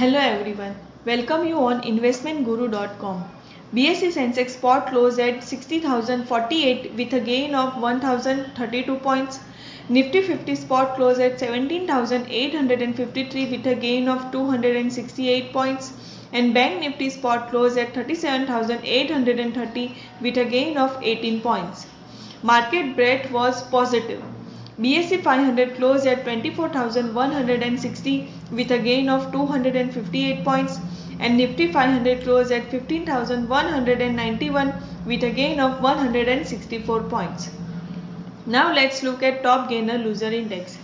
Hello everyone, welcome you on investmentguru.com. BSE Sensex spot closed at 60,048 with a gain of 1,032 points. Nifty 50 spot closed at 17,853 with a gain of 268 points. And Bank Nifty spot closed at 37,830 with a gain of 18 points. Market breadth was positive. BSE 500 closed at 24,160 with a gain of 258 points and Nifty 500 closed at 15,191 with a gain of 164 points. Now let's look at top gainer loser index.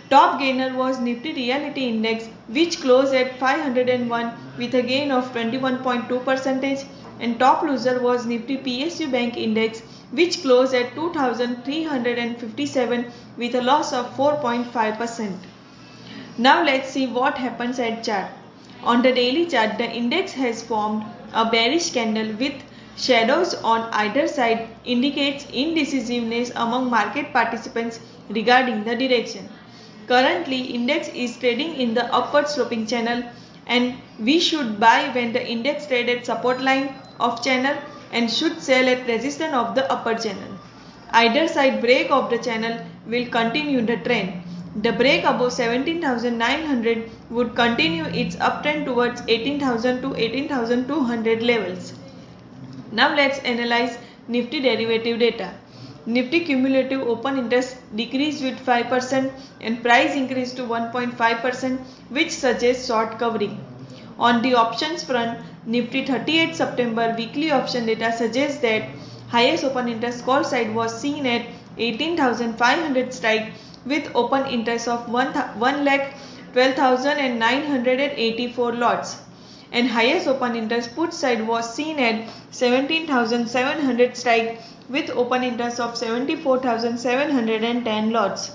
Top gainer was Nifty Realty Index, which closed at 501 with a gain of 21.2%, and top loser was Nifty PSU Bank Index, which closed at 2,357 with a loss of 4.5%. Now let's see what happens at chart. On the daily chart, the index has formed a bearish candle with shadows on either side, indicates indecisiveness among market participants regarding the direction. Currently, index is trading in the upward sloping channel and we should buy when the index trade at support line of channel and should sell at resistance of the upper channel. Either side break of the channel will continue the trend. The break above 17,900 would continue its uptrend towards 18,000 to 18,200 levels. Now let's analyze Nifty derivative data. Nifty cumulative open interest decreased with 5% and price increased to 1.5%, which suggests short covering. On the options front, Nifty 38 September weekly option data suggests that highest open interest call side was seen at 18,500 strike with open interest of 1,12,984 lots, and highest open interest put side was seen at 17,700 strike with open interest of 74,710 lots.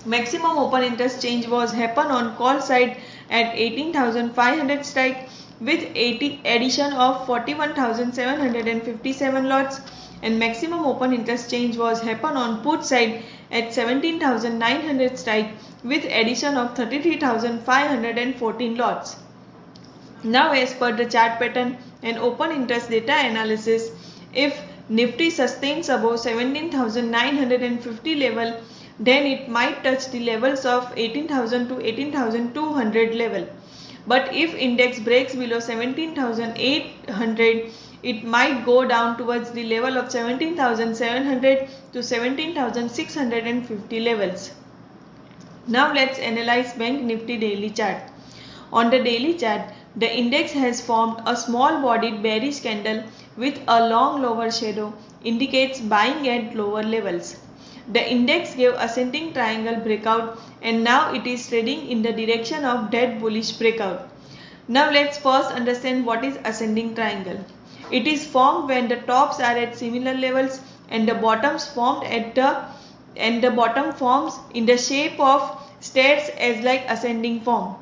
Maximum open interest change was happen on call side at 18,500 strike with addition of 41,757 lots, and maximum open interest change was happen on put side at 17,900 strike with addition of 33,514 lots. Now as per the chart pattern and open interest data analysis, if Nifty sustains above 17,950 level, then it might touch the levels of 18,000 to 18,200 level. But if index breaks below 17,800, it might go down towards the level of 17,700 to 17,650 levels. Now let's analyze Bank Nifty daily chart. On the daily chart, the index has formed a small bodied bearish candle with a long lower shadow, indicates buying at lower levels. The index gave ascending triangle breakout and now it is trading in the direction of dead bullish breakout. Now let's first understand what is ascending triangle. It is formed when the tops are at similar levels and the bottoms formed the bottom forms in the shape of stairs as like ascending form.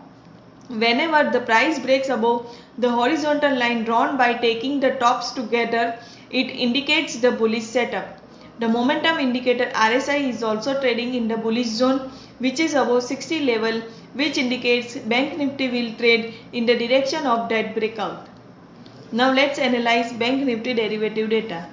Whenever the price breaks above the horizontal line drawn by taking the tops together, it indicates the bullish setup. The momentum indicator RSI is also trading in the bullish zone, which is above 60 level, which indicates Bank Nifty will trade in the direction of that breakout. Now let's analyze Bank Nifty derivative data.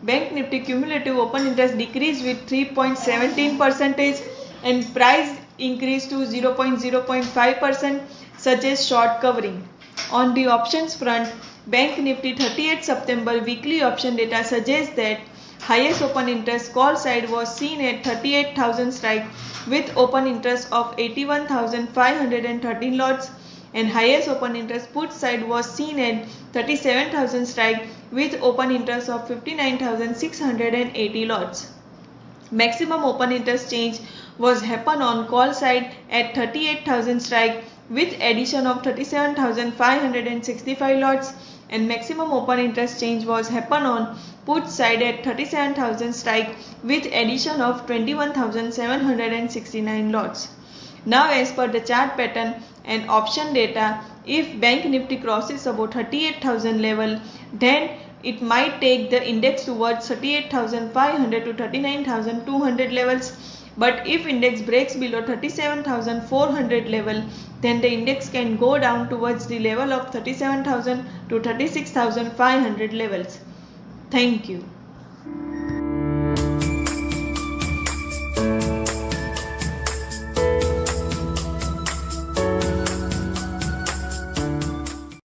Bank Nifty cumulative open interest decreased with 3.17% and price increased to 0.5%, suggests short covering. On the options front, Bank Nifty 38 September weekly option data suggests that highest open interest call side was seen at 38,000 strike with open interest of 81,513 lots, and highest open interest put side was seen at 37,000 strike with open interest of 59,680 lots. Maximum open interest change was happen on call side at 38,000 strike with addition of 37,565 lots, and maximum open interest change was happen on put side at 37,000 strike with addition of 21,769 lots. Now as per the chart pattern and option data, if Bank Nifty crosses about 38,000 level, then it might take the index towards 38,500 to 39,200 levels. But if index breaks below 37,400 level, then the index can go down towards the level of 37,000 to 36,500 levels. Thank you.